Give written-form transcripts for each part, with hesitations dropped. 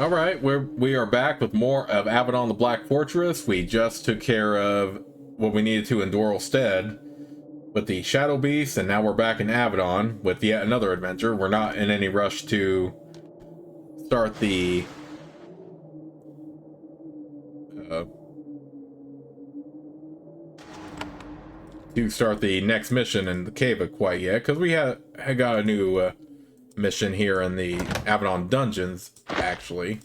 Alright, we are back with more of Avadon the Black Fortress. We just took care of what we needed to in Doralstead with the Shadow Beast, and now we're back in Avadon with yet another adventure. We're not in any rush to start the uh, next mission in the cave quite yet, because we had got a new mission here in the Avadon dungeons, actually.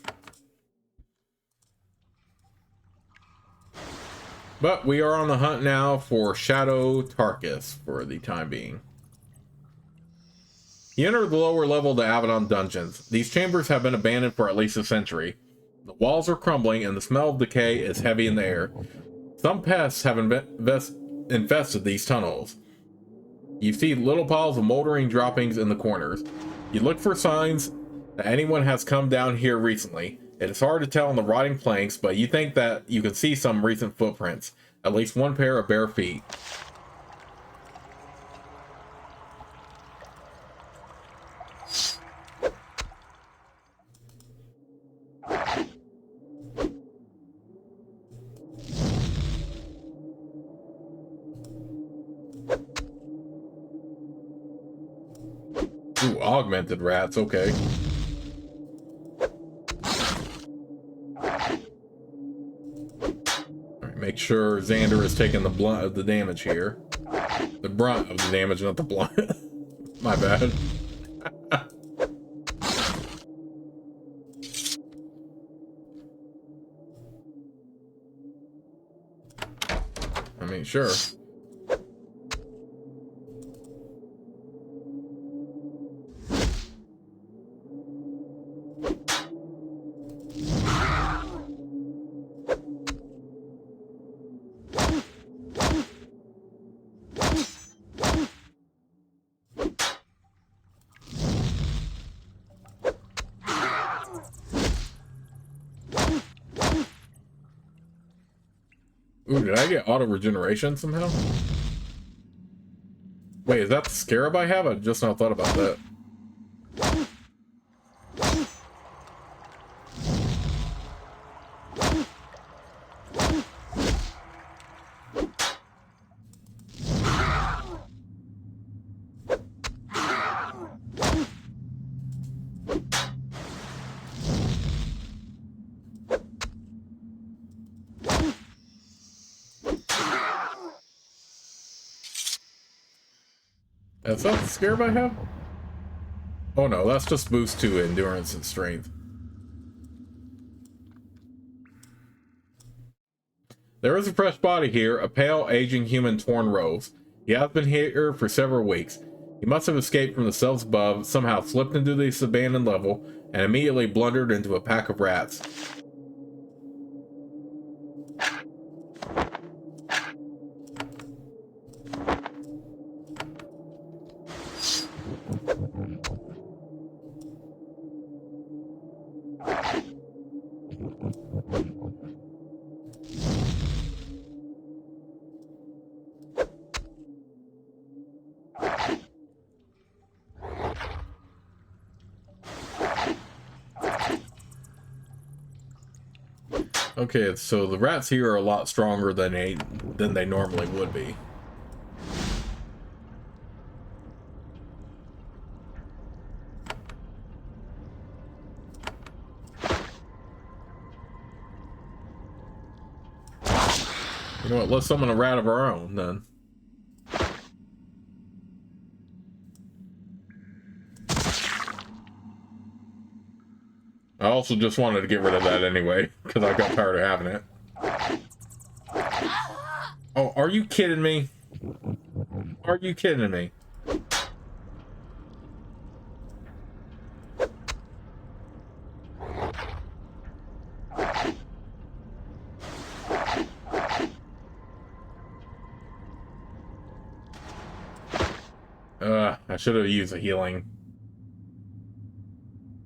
But we are on the hunt now for Shadow Tarkus for the time being. You enter the lower level of the Avadon dungeons. These chambers have been abandoned for at least a century. The walls are crumbling and the smell of decay is heavy in the air. Some pests have infested these tunnels. You see little piles of moldering droppings in the corners. You look for signs that anyone has come down here recently. It is hard to tell on the rotting planks, but you think that you can see some recent footprints. At least one pair of bare feet. Ooh, augmented rats, okay. Make sure Xander is taking the blunt of the damage here. The brunt of the damage, not the blunt. My bad. I mean, sure. Ooh, did I get auto regeneration somehow? Wait, is that the scarab I have? I just now thought about that. Is that the scarab I have? Oh no, that's just boost to endurance and strength. There is a fresh body here, a pale, aging human torn robes. He has been here for several weeks. He must have escaped from the cells above, somehow slipped into this abandoned level, and immediately blundered into a pack of rats. Okay, so the rats here are a lot stronger than they normally would be. You know what, let's summon a rat of our own, then. I also just wanted to get rid of that anyway, because I got tired of having it. Oh, are you kidding me? Are you kidding me? I should have used a healing.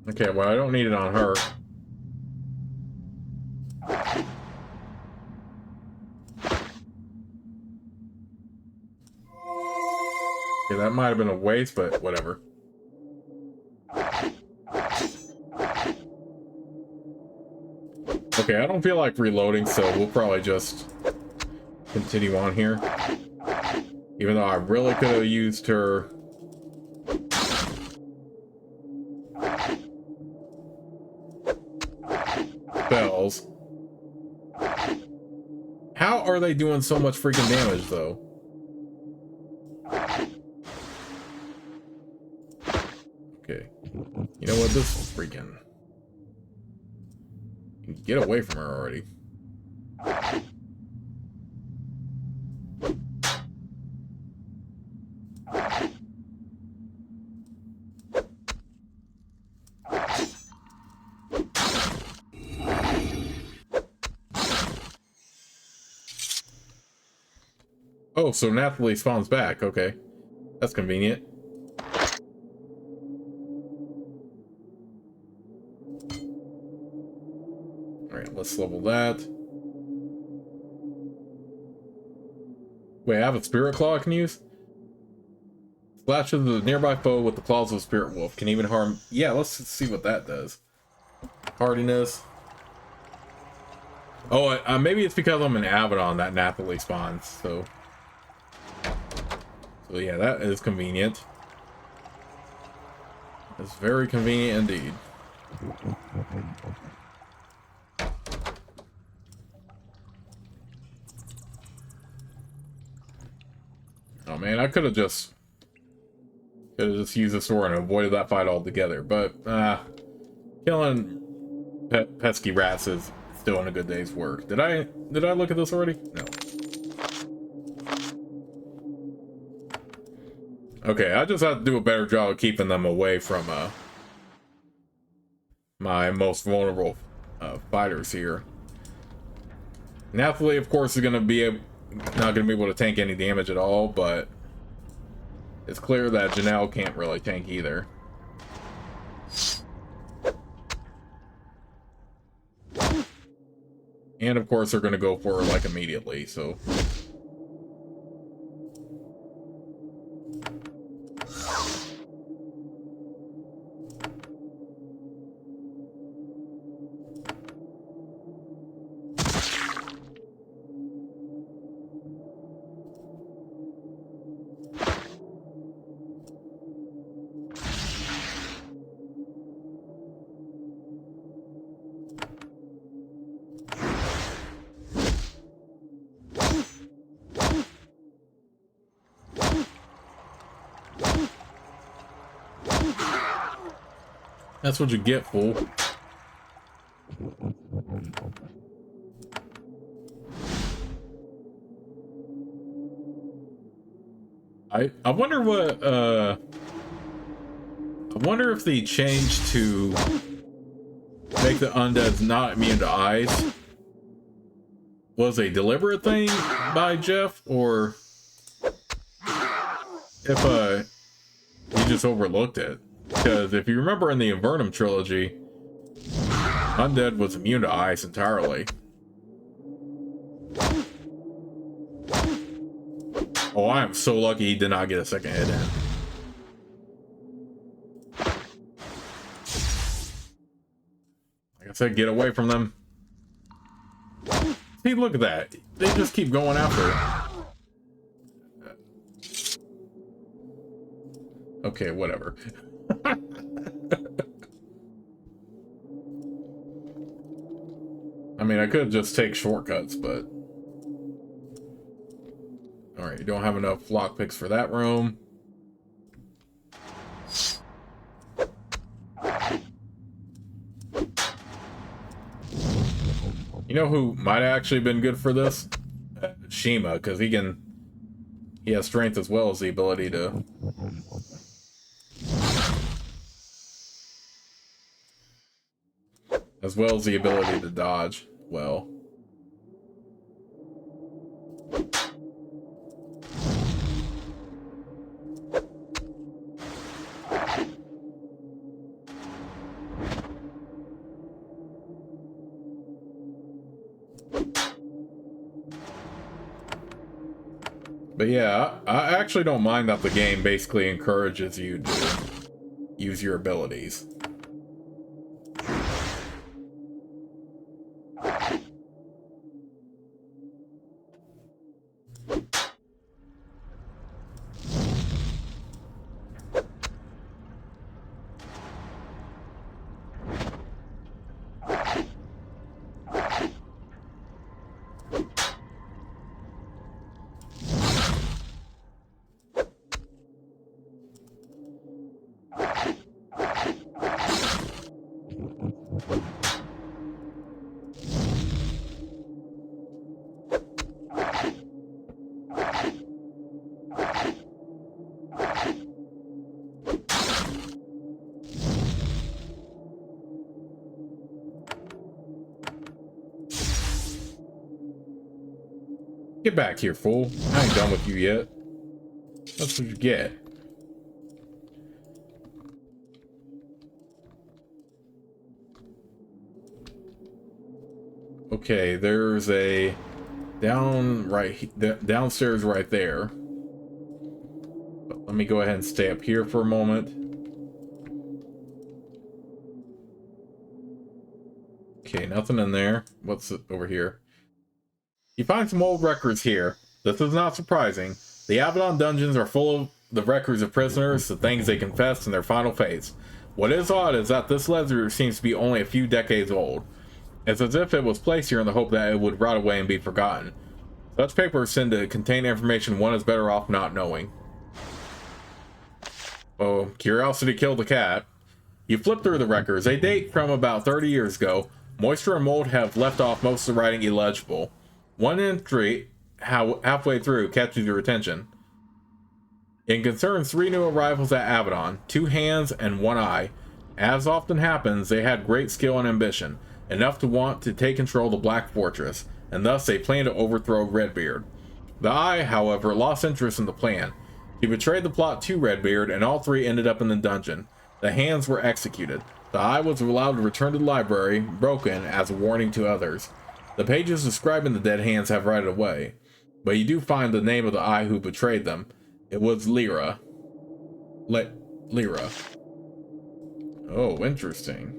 Okay, well, I don't need it on her. Okay, that might have been a waste, but whatever. Okay, I don't feel like reloading, so we'll probably just continue on here. Even though I really could have used her spells. How are they doing so much freaking damage, though? Okay. You know what? This freaking... Get away from her already. Oh, so Nathalie spawns back. Okay. That's convenient. Alright, let's level that. Wait, I have a spirit claw I can use? Slashes the nearby foe with the claws of a spirit wolf. Can even harm... Yeah, let's see what that does. Hardiness. Oh, maybe it's because I'm an Avadon that Nathalie spawns, so yeah, that is convenient. It's very convenient indeed. Oh man, I could have just used the sword and avoided that fight altogether, but killing pesky rats is still in a good day's work. Did I look at this already? No. Okay, I just have to do a better job of keeping them away from my most vulnerable fighters here. Nathalie, of course, is gonna be not gonna be able to tank any damage at all, but it's clear that Janelle can't really tank either. And of course, they're gonna go for her like immediately, so. That's what you get, fool. I wonder what I wonder if the change to make the undeads not immune to ice was a deliberate thing by Jeff, or if he just overlooked it. Because if you remember in the Avernum trilogy, undead was immune to ice entirely. Oh, I am so lucky he did not get a second hit in. Like I said, get away from them. See, look at that. They just keep going after her. Okay, whatever. I mean, I could just take shortcuts, but... Alright, you don't have enough lockpicks for that room. You know who might have actually been good for this? Shima, because he has strength as well as the ability to... As well as the ability to dodge well. But yeah, I actually don't mind that the game basically encourages you to use your abilities. Get back here, fool. I ain't done with you yet. That's what you get. Okay, there's a downstairs right there. But let me go ahead and stay up here for a moment. Okay, nothing in there. What's over here? You find some old records here. This is not surprising. The Avadon dungeons are full of the records of prisoners, the things they confessed in their final phase. What is odd is that this ledger seems to be only a few decades old. It's as if it was placed here in the hope that it would rot away and be forgotten. Such papers tend to contain information one is better off not knowing. Oh, curiosity killed the cat. You flip through the records. They date from about 30 years ago. Moisture and mold have left off most of the writing illegible. One entry, halfway through, catches your attention. It concerns 3 new arrivals at Avadon, 2 hands and 1 eye. As often happens, they had great skill and ambition, enough to want to take control of the Black Fortress, and thus they planned to overthrow Redbeard. The eye, however, lost interest in the plan. He betrayed the plot to Redbeard, and all 3 ended up in the dungeon. The hands were executed. The eye was allowed to return to the library, broken, as a warning to others. The pages describing the dead hands have rotted away, but you do find the name of the eye who betrayed them. It was Lyra. Lyra. Oh, interesting.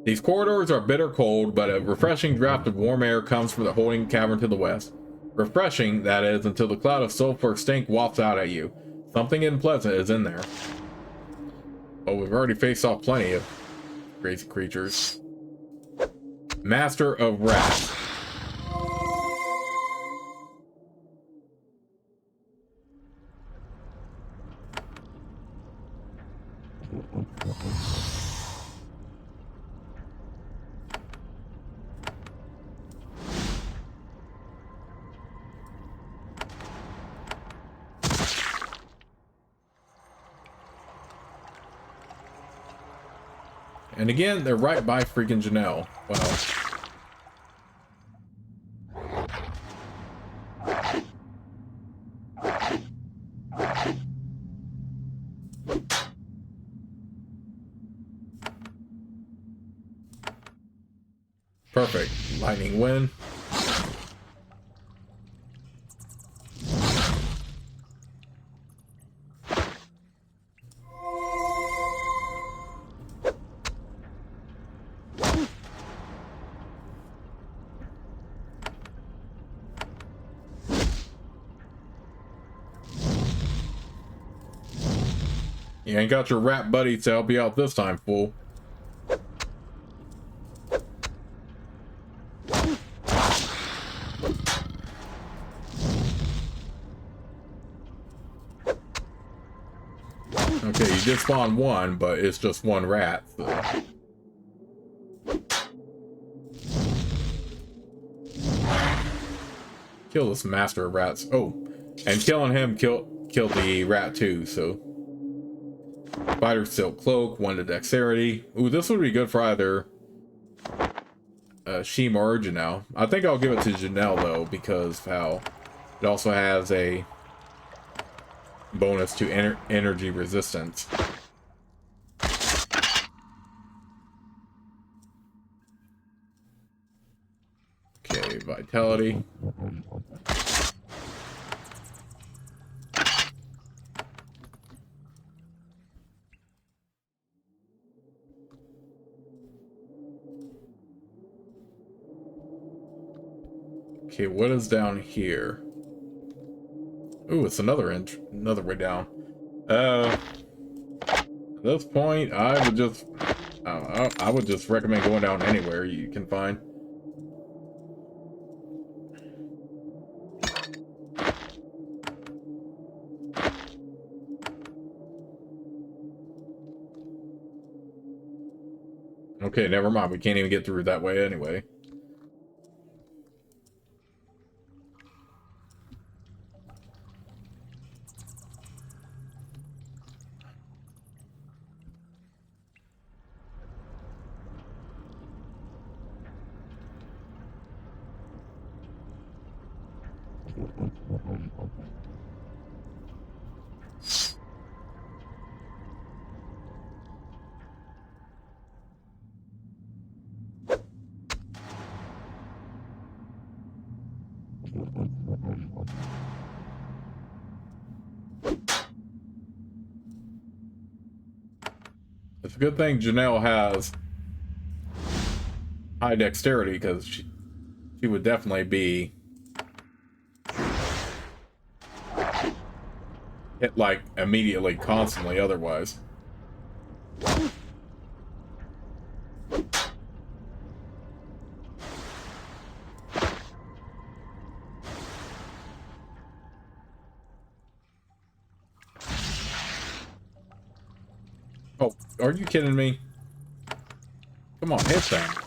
These corridors are bitter cold, but a refreshing draft of warm air comes from the holding cavern to the west. Refreshing, that is, until the cloud of sulfur stink wafts out at you. Something unpleasant is in there. Oh, we've already faced off plenty of crazy creatures. Master of Wrath. And again, they're right by freaking Janelle. Wow. Perfect. Lightning wind. You ain't got your rat buddy to help you out this time, fool. Okay, you did spawn one, but it's just one rat, so. Kill this master of rats. Oh, and killing him killed the rat too, so. Spider silk cloak, 1 to dexterity. Ooh, this would be good for either Shima or Janelle. I think I'll give it to Janelle though, because of how it also has a bonus to energy resistance. Okay, vitality. Okay, what is down here? Ooh, it's another way down. At this point, I would just recommend going down anywhere you can find. Okay, never mind. We can't even get through that way anyway. It's a good thing Janelle has high dexterity, because she would definitely be hit like immediately, constantly otherwise. Oh, are you kidding me? Come on, hit that.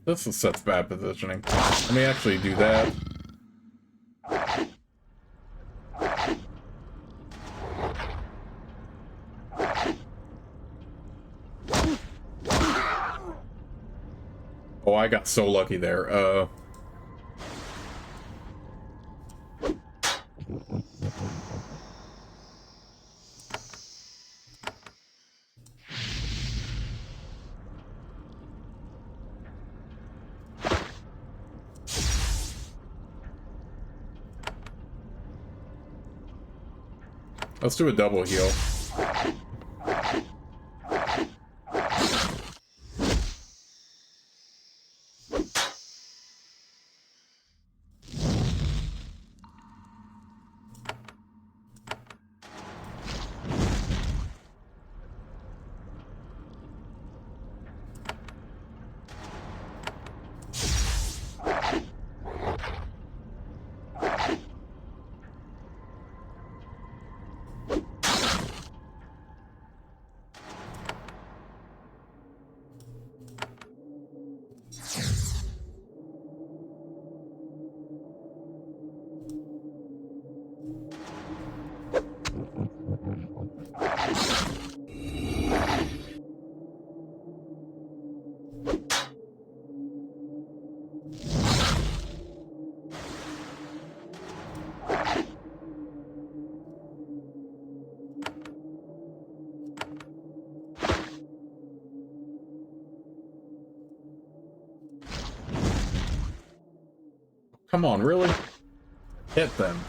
This is such bad positioning. Let me actually do that. Oh, I got so lucky there. Let's do a double heal. Come on, really? Hit them.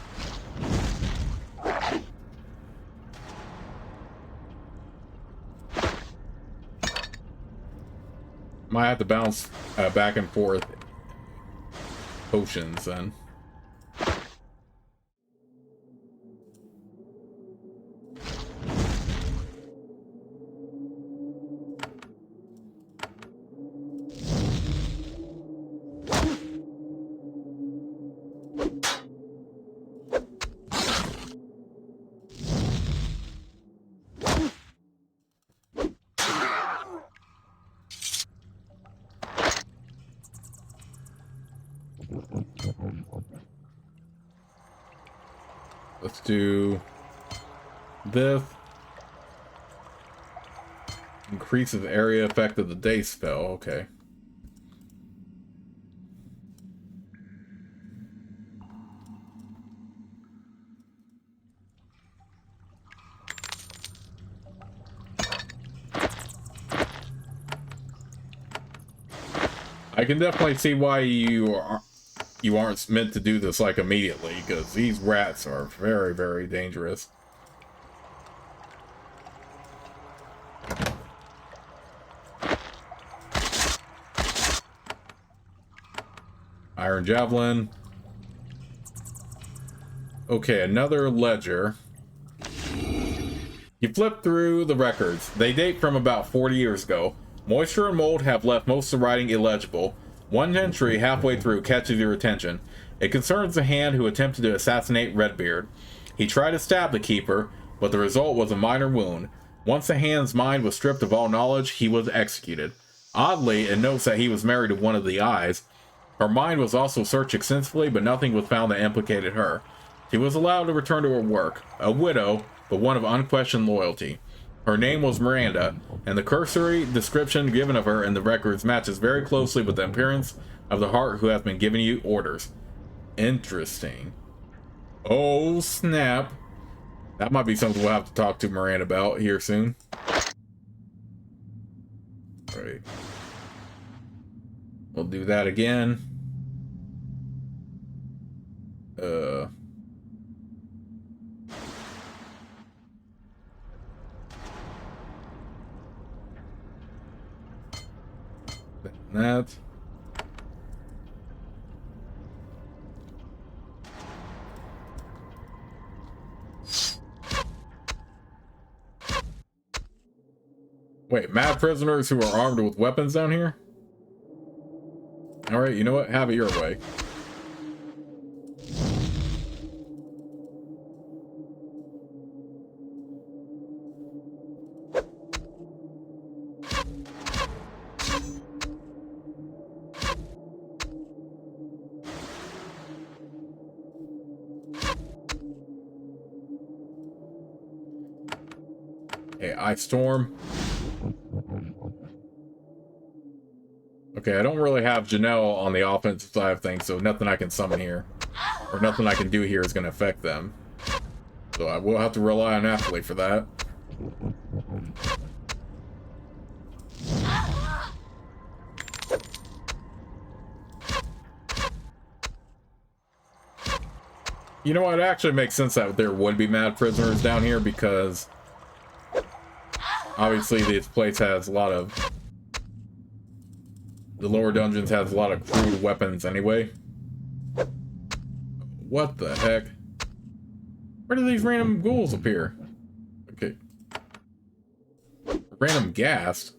Might have to bounce back and forth potions then. Let's do this. Increases area effect of the day spell. Okay. I can definitely see why you aren't meant to do this like immediately, because these rats are very, very dangerous. Iron Javelin. Okay, another ledger. You flip through the records. They date from about 40 years ago. Moisture and mold have left most of the writing illegible. One entry halfway through catches your attention. It concerns the hand who attempted to assassinate Redbeard. He tried to stab the keeper, but the result was a minor wound. Once the hand's mind was stripped of all knowledge, he was executed. Oddly, it notes that he was married to one of the eyes. Her mind was also searched extensively, but nothing was found that implicated her. She was allowed to return to her work, a widow, but one of unquestioned loyalty. Her name was Miranda, and the cursory description given of her in the records matches very closely with the appearance of the heart who has been giving you orders. Interesting. Oh, snap. That might be something we'll have to talk to Miranda about here soon. Right. We'll do that again. That. Wait, mad prisoners who are armed with weapons down here? Alright, you know what? Have it your way. Okay, Ice Storm. Okay, I don't really have Janelle on the offensive side of things, so nothing I can summon here, or nothing I can do here is going to affect them. So I will have to rely on Athlete for that. You know what? It actually makes sense that there would be mad prisoners down here because obviously this place has a lot of... The lower dungeons has a lot of crude weapons anyway. What the heck? Where do these random ghouls appear? Okay. Random ghast.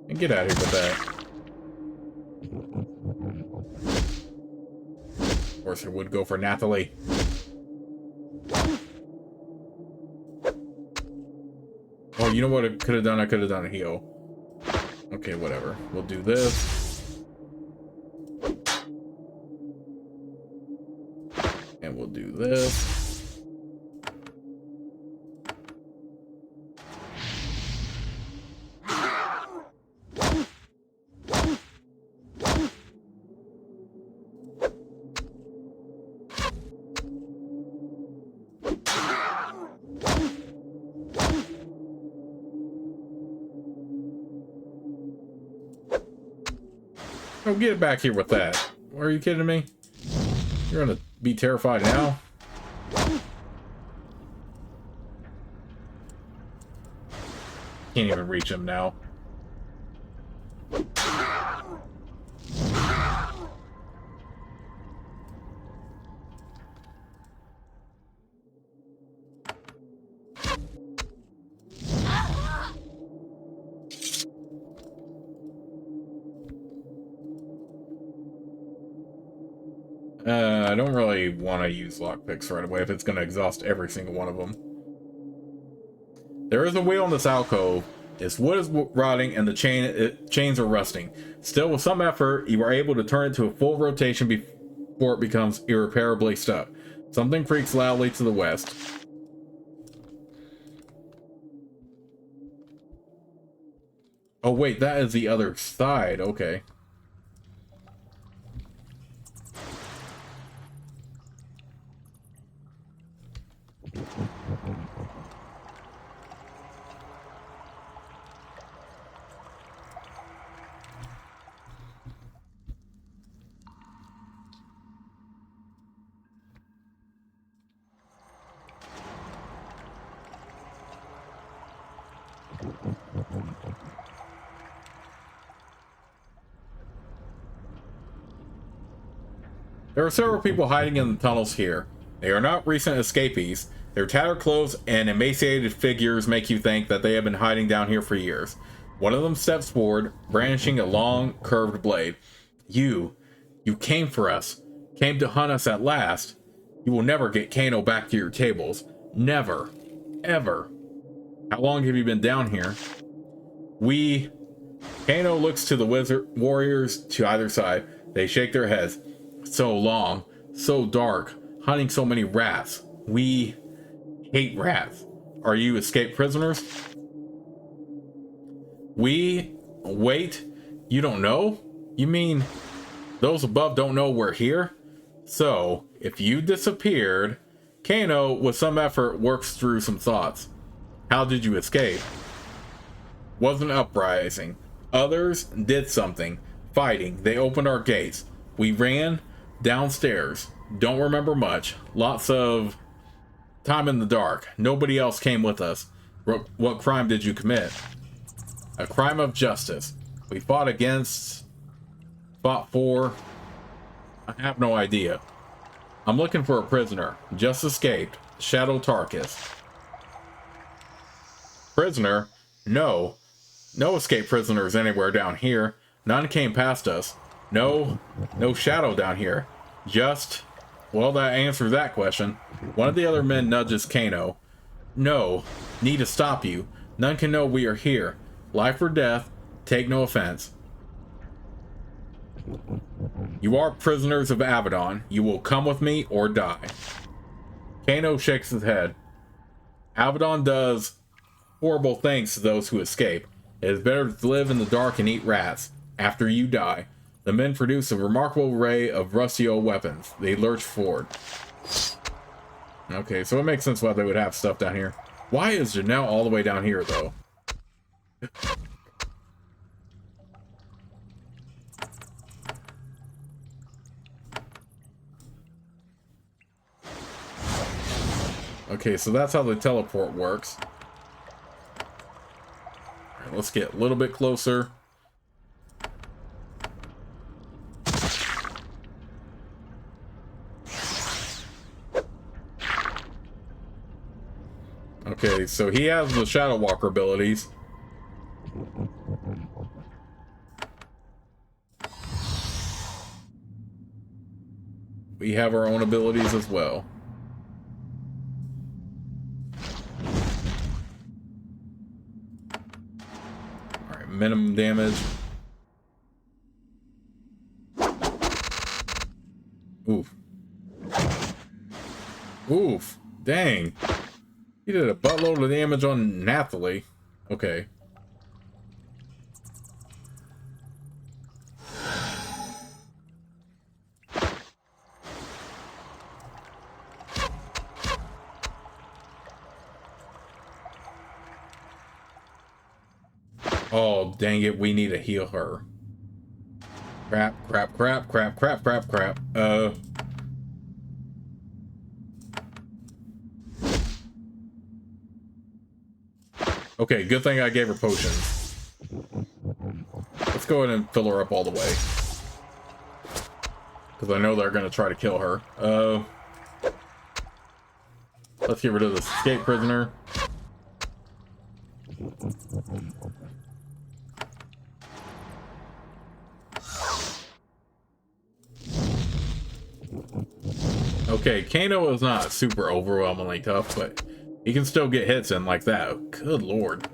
And get out of here with that. Of course I would go for Nathalie. Oh, you know what I could have done? I could have done a heal. Okay, whatever. We'll do this. And we'll do this. Oh, get back here with that. Are you kidding me? You're gonna be terrified now? Can't even reach him now. I don't really want to use lockpicks right away if it's going to exhaust every single one of them. There is a wheel in this alcove. Its wood is rotting and the chains are rusting. Still, with some effort, you are able to turn it to a full rotation before it becomes irreparably stuck. Something creaks loudly to the west. Oh wait, that is the other side. Okay. There are several people hiding in the tunnels here. They are not recent escapees. Their tattered clothes and emaciated figures make you think that they have been hiding down here for years. One of them steps forward, brandishing a long, curved blade. You came for us. Came to hunt us at last. You will never get Kano back to your tables. Never. Ever. How long have you been down here? Kano looks to the warriors to either side. They shake their heads. So long. So dark. Hunting so many rats. We hate rats. Are you escaped prisoners? Wait. You don't know? You mean those above don't know we're here? So, if you disappeared, Kano, with some effort, works through some thoughts. How did you escape? Wasn't uprising. Others did something. Fighting. They opened our gates. We ran downstairs. Don't remember much. Lots of time in the dark. Nobody else came with us. What crime did you commit? A crime of justice. We fought for... I have no idea. I'm looking for a prisoner. Just escaped. Shadow Tarkus. Prisoner? No. No escaped prisoners anywhere down here. None came past us. No shadow down here. Just... Well, that answers that question. One of the other men nudges Kano. No. Need to stop you. None can know we are here. Life or death. Take no offense. You are prisoners of Avadon. You will come with me or die. Kano shakes his head. Avadon does horrible things to those who escape. It is better to live in the dark and eat rats. After you die, the men produce a remarkable array of rusty old weapons. They lurch forward. Okay, so it makes sense why they would have stuff down here. Why is Janelle all the way down here, though? Okay, so that's how the teleport works. All right, let's get a little bit closer. Okay, so he has the Shadow Walker abilities. We have our own abilities as well. Alright, minimum damage. Oof. Oof. Dang. He did a buttload of damage on Nathalie. Okay. Oh, dang it. We need to heal her. Crap. Okay, good thing I gave her potions. Let's go ahead and fill her up all the way. Because I know they're going to try to kill her. Let's get rid of this escape prisoner. Okay, Kano is not super overwhelmingly tough, but he can still get hits in like that. Good lord.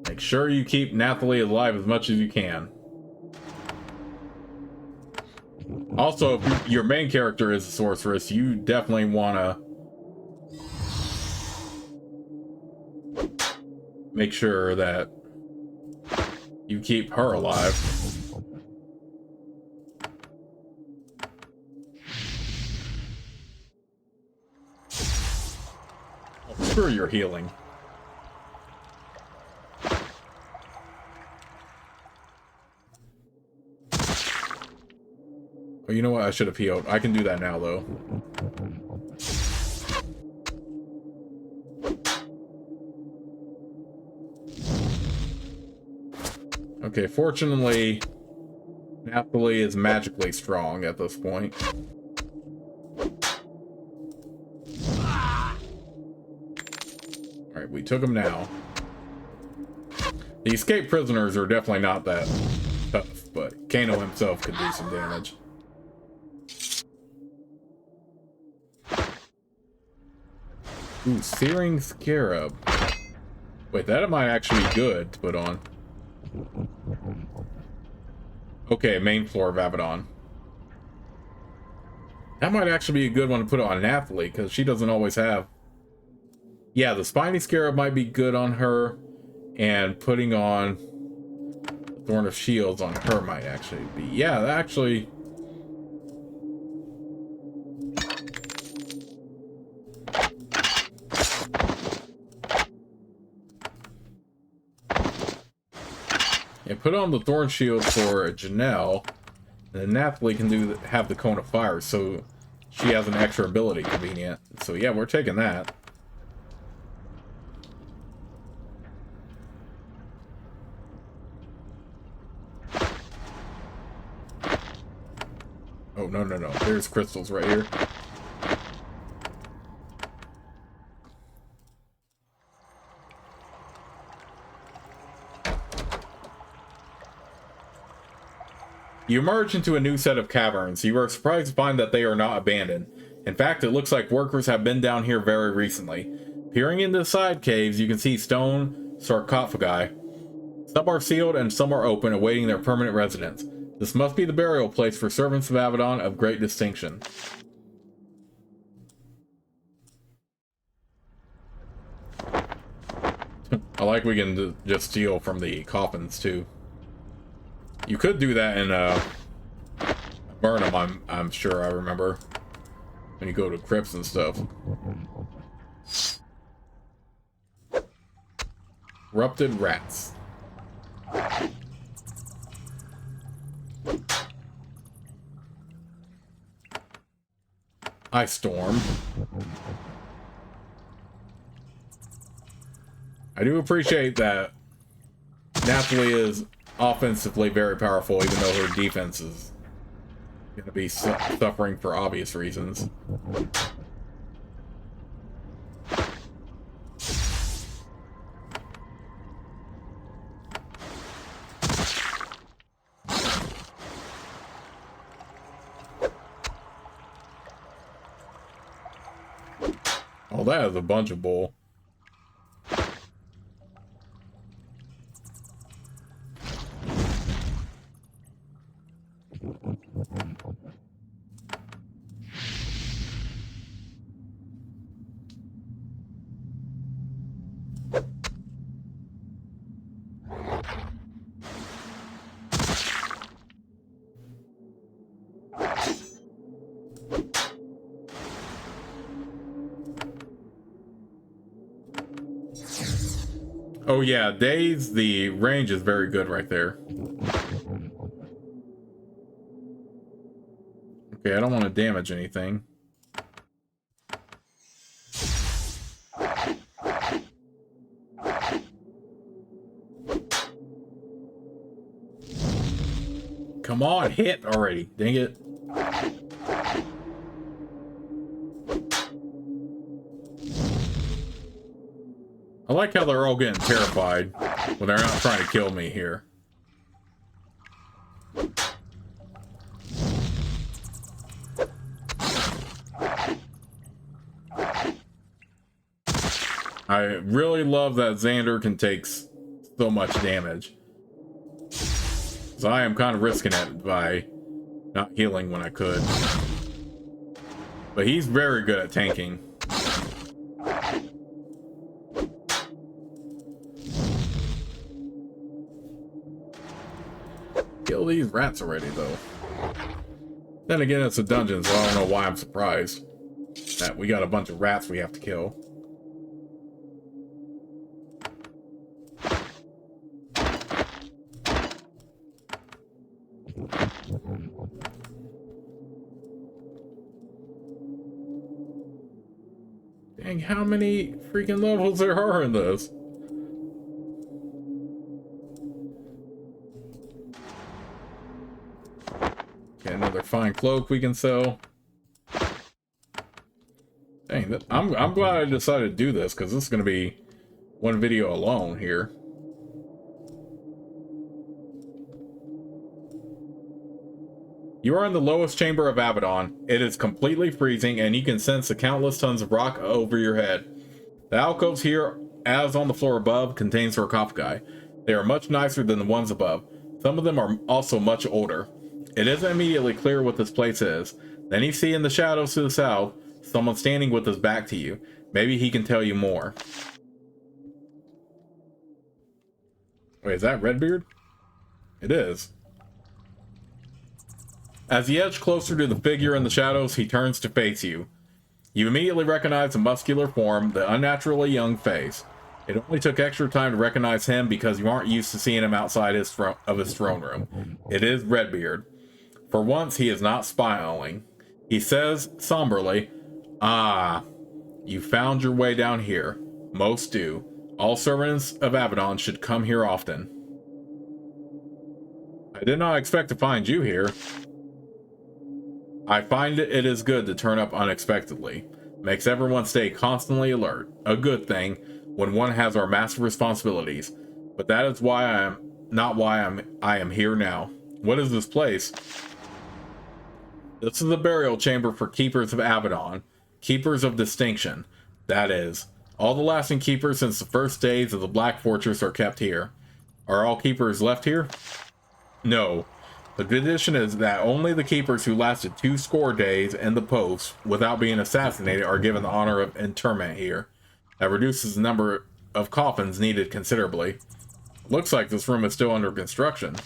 Make sure you keep Nathalie alive as much as you can. Also, if your main character is a sorceress, you definitely want to make sure that you keep her alive. Screw your healing. Oh, you know what? I should have healed. I can do that now, though. Okay, fortunately, Nathalie is magically strong at this point. Alright, we took him now. The escaped prisoners are definitely not that tough, but Kano himself could do some damage. Ooh, Searing Scarab. Wait, that might actually be good to put on. Okay, main floor of Avadon. That might actually be a good one to put on an athlete, because she doesn't always have. Yeah, the Spiny Scarab might be good on her, and putting on Thorn of Shields on her might actually be. Yeah, that actually. And put on the Thorn Shield for Janelle, and then Nathalie can have the Cone of Fire, so she has an extra ability. Convenient. So yeah, we're taking that. Oh, no, no, no. There's crystals right here. You emerge into a new set of caverns. You are surprised to find that they are not abandoned. In fact, it looks like workers have been down here very recently. Peering into the side caves, you can see stone sarcophagi. Some are sealed and some are open, awaiting their permanent residence. This must be the burial place for servants of Avadon of great distinction. I like we can just steal from the coffins, too. You could do that in Burnham, I'm sure I remember. When you go to crypts and stuff. Corrupted rats. Ice Storm. I do appreciate that Nathalie is offensively very powerful, even though her defense is going to be suffering for obvious reasons. Oh, that is a bunch of bull. Oh yeah, Days, the range is very good right there. Okay, I don't want to damage anything. Come on, hit already. Dang it. I like how they're all getting terrified when they're not trying to kill me here. I really love that Xander can take so much damage. So I am kind of risking it by not healing when I could. But he's very good at tanking. Kill these rats already, though. Then again, it's a dungeon, so I don't know why I'm surprised that we got a bunch of rats we have to kill. Dang, how many freaking levels there are in this? Okay, another fine cloak we can sell. Dang, I'm glad I decided to do this, because this is going to be one video alone here. You are in the lowest chamber of Avadon. It is completely freezing, and you can sense the countless tons of rock over your head. The alcoves here, as on the floor above, contain sarcophagi. They are much nicer than the ones above. Some of them are also much older. It isn't immediately clear what this place is. Then you see in the shadows to the south, someone standing with his back to you. Maybe he can tell you more. Wait, is that Redbeard? It is. As you edge closer to the figure in the shadows, he turns to face you. You immediately recognize the muscular form, the unnaturally young face. It only took extra time to recognize him because you aren't used to seeing him outside his throne room. It is Redbeard. For once, he is not smiling. He says somberly, "Ah, you found your way down here. Most do. All servants of Avadon should come here often." I did not expect to find you here. I find it is good to turn up unexpectedly. Makes everyone stay constantly alert. A good thing when one has our massive responsibilities. But that is why I am here now. What is this place? This is the burial chamber for keepers of Avadon. Keepers of distinction. That is. All the lasting keepers since the first days of the Black Fortress are kept here. Are all keepers left here? No. The tradition is that only the keepers who lasted 20 days in the post without being assassinated are given the honor of interment here. That reduces the number of coffins needed considerably. Looks like this room is still under construction.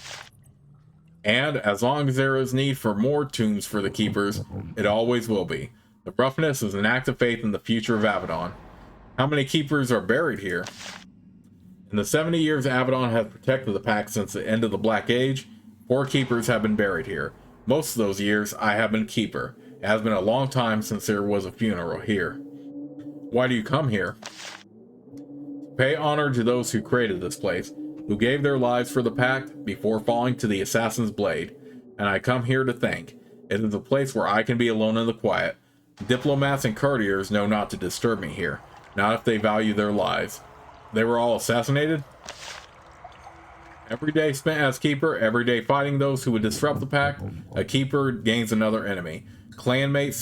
And as long as there is need for more tombs for the keepers, it always will be. The roughness is an act of faith in the future of Avadon. How many keepers are buried here? In the 70 years Avadon has protected the pack since the end of the Black Age, 4 keepers have been buried here. Most of those years, I have been keeper. It has been a long time since there was a funeral here. Why do you come here? To pay honor to those who created this place, who gave their lives for the pact before falling to the assassin's blade. And I come here to think. It is a place where I can be alone in the quiet. Diplomats and courtiers know not to disturb me here, not if they value their lives. They were all assassinated? Every day spent as keeper, every day fighting those who would disrupt the pact, a keeper gains another enemy. Clanmates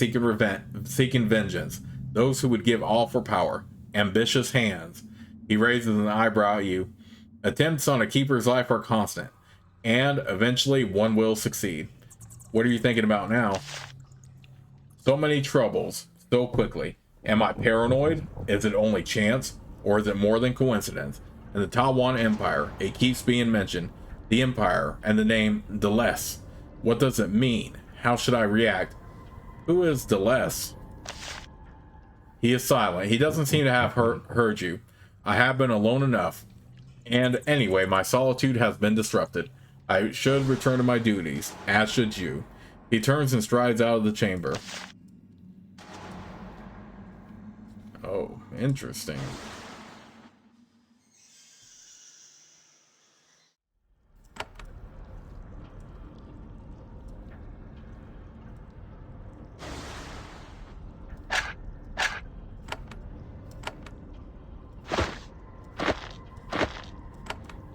seeking vengeance. Those who would give all for power. Ambitious hands. He raises an eyebrow at you. Attempts on a keeper's life are constant. And eventually one will succeed. What are you thinking about now? So many troubles, so quickly. Am I paranoid? Is it only chance? Or is it more than coincidence? In the Tawan Empire, it keeps being mentioned. The Empire and the name Deless. What does it mean? How should I react? Who is Deless? He is silent. He doesn't seem to have heard you. I have been alone enough. And anyway, my solitude has been disrupted. I should return to my duties, as should you. He turns and strides out of the chamber. Oh, interesting.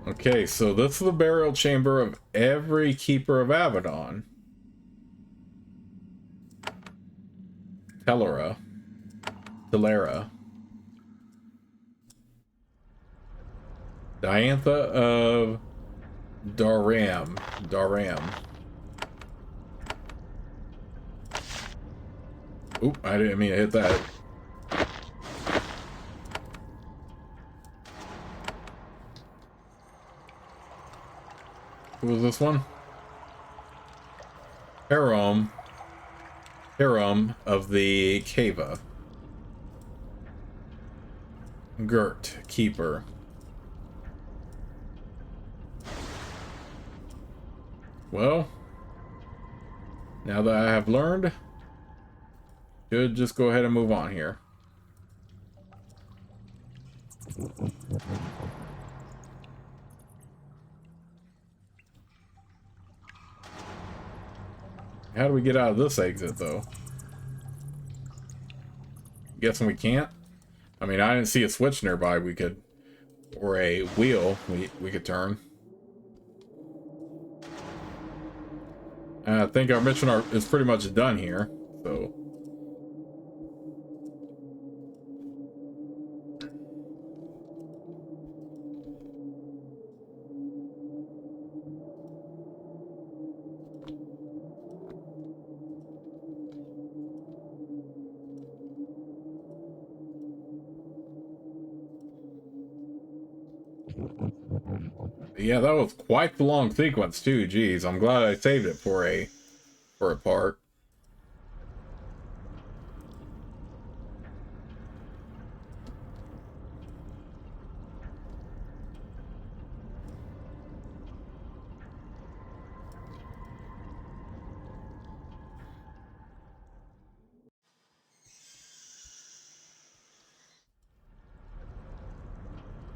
Okay, so this is the burial chamber of every keeper of Avadon. Telera. Diantha of Daram. Oop, I didn't mean to hit that. Who was this one? Harum of the Kava. Gert, keeper. Well, now that I have learned, should just go ahead and move on here. How do we get out of this exit, though? Guessing we can't? I mean, I didn't see a switch nearby we could... Or a wheel we could turn. And I think our mission is pretty much done here, so... Yeah, that was quite the long sequence too. Geez, I'm glad I saved it for a part.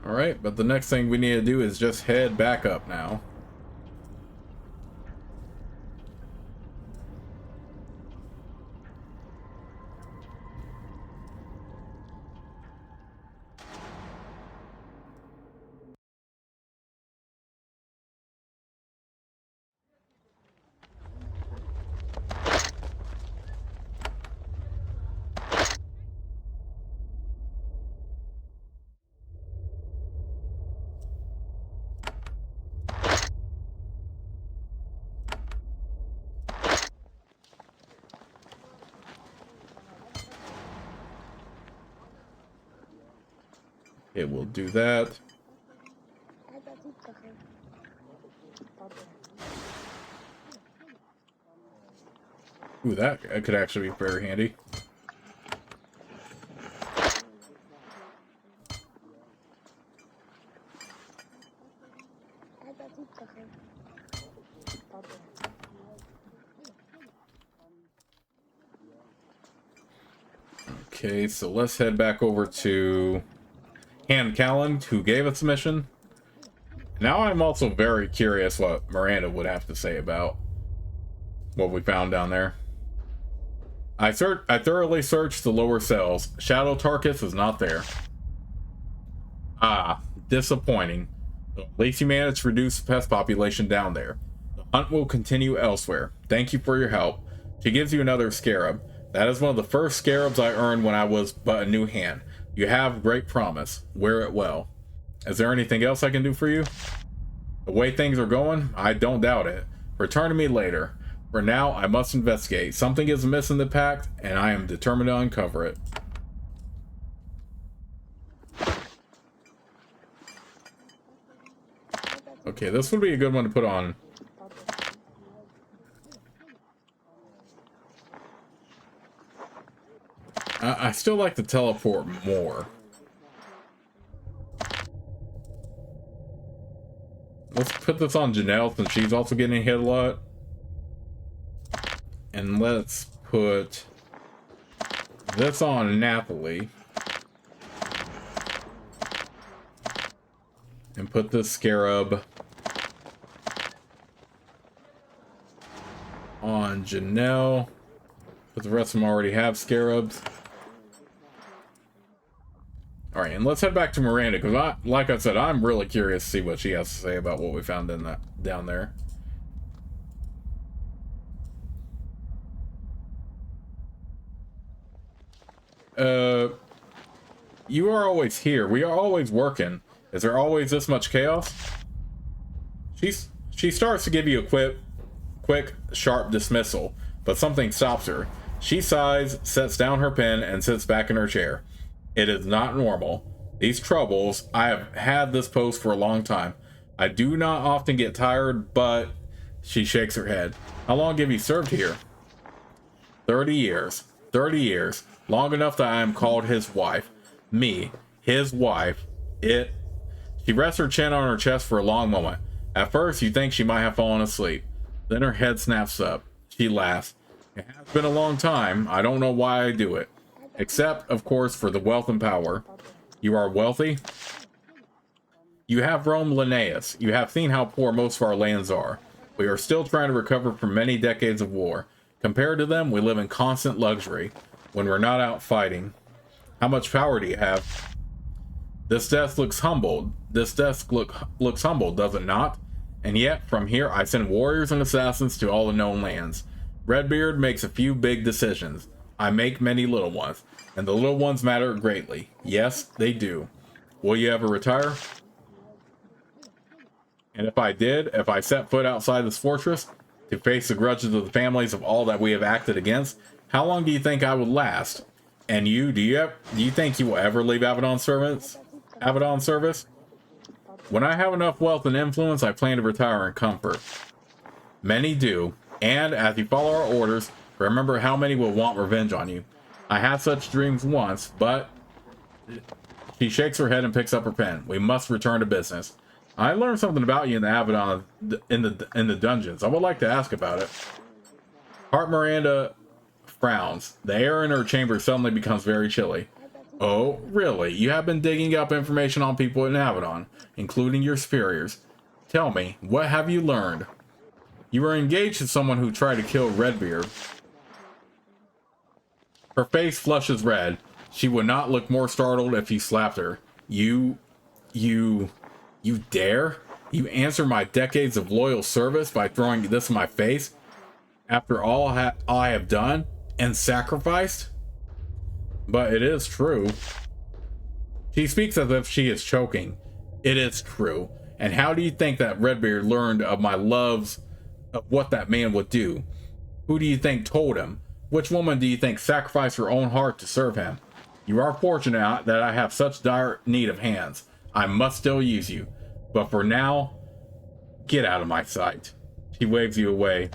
Alright, but the next thing we need to do is just head back up now. Okay, we'll do that. Ooh, that could actually be very handy. Okay, so let's head back over to Han Callan, who gave us the mission. Now I'm also very curious what Miranda would have to say about what we found down there. I thoroughly searched the lower cells. Shadow Tarkus is not there. Ah, disappointing. So at least you managed to reduce the pest population down there. The hunt will continue elsewhere. Thank you for your help. She gives you another scarab. That is one of the first scarabs I earned when I was but a new hand. You have great promise. Wear it well. Is there anything else I can do for you? The way things are going, I don't doubt it. Return to me later. For now, I must investigate. Something is amiss in the pact, and I am determined to uncover it. Okay, this would be a good one to put on. I still like to teleport more. Let's put this on Janelle since she's also getting hit a lot. And let's put this on Napoli. And put this scarab on Janelle. But the rest of them already have scarabs. Alright, and let's head back to Miranda, because like I said, I'm really curious to see what she has to say about what we found in down there. You are always here. We are always working. Is there always this much chaos? She starts to give you a quick, sharp dismissal, but something stops her. She sighs, sets down her pen, and sits back in her chair. It is not normal. These troubles, I have had this post for a long time. I do not often get tired, but... She shakes her head. How long have you served here? 30 years. 30 years. Long enough that I am called his wife. Me. His wife. It... She rests her chin on her chest for a long moment. At first, you think she might have fallen asleep. Then her head snaps up. She laughs. It has been a long time. I don't know why I do it. Except, of course, for the wealth and power. You are wealthy? You have roamed Linnaeus. You have seen how poor most of our lands are. We are still trying to recover from many decades of war. Compared to them, we live in constant luxury when we're not out fighting. How much power do you have? This desk looks humbled. This desk looks humbled, does it not? And yet, from here, I send warriors and assassins to all the known lands. Redbeard makes a few big decisions. I make many little ones, and the little ones matter greatly. Yes, they do. Will you ever retire? And if I did, if I set foot outside this fortress to face the grudges of the families of all that we have acted against, how long do you think I would last? And you, do you think you will ever leave Avadon service? When I have enough wealth and influence, I plan to retire in comfort. Many do, and as you follow our orders, remember how many will want revenge on you. I had such dreams once, but... She shakes her head and picks up her pen. We must return to business. I learned something about you in the Avadon in the dungeons. I would like to ask about it. Heart Miranda frowns. The air in her chamber suddenly becomes very chilly. Oh, really? You have been digging up information on people in Avadon, including your superiors. Tell me, what have you learned? You were engaged to someone who tried to kill Redbeard. Her face flushes red. She would not look more startled if you slapped her. You dare? You answer my decades of loyal service by throwing this in my face? After all I have done and sacrificed? But it is true. She speaks as if she is choking. It is true. And how do you think that Redbeard learned of my loves, of what that man would do? Who do you think told him? Which woman do you think sacrificed her own heart to serve him? You are fortunate that I have such dire need of hands. I must still use you. But for now, get out of my sight. She waves you away.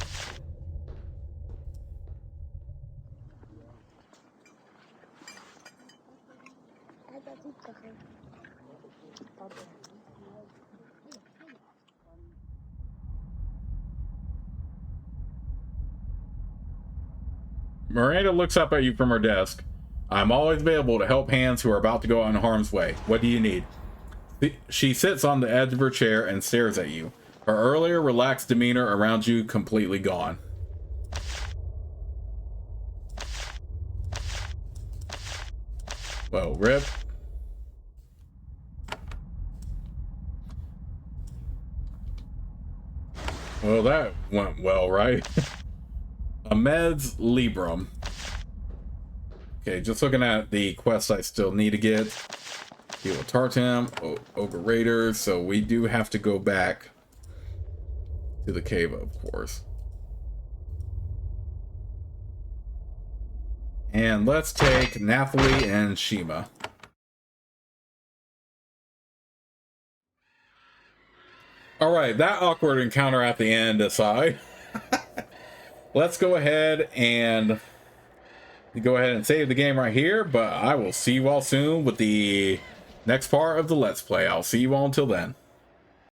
Miranda looks up at you from her desk. I'm always available to help hands who are about to go out in harm's way. What do you need? She sits on the edge of her chair and stares at you. Her earlier relaxed demeanor around you completely gone. Well, Rip. Well, that went well, right? Ahmed's Librum. Okay, just looking at the quests I still need to get. Deal with Tartan, Ogre Raiders, so we do have to go back to the cave, of course. And let's take Nathalie and Shima. Alright, that awkward encounter at the end aside. Let's go ahead and save the game right here, but I will see you all soon with the next part of the Let's Play. I'll see you all until then.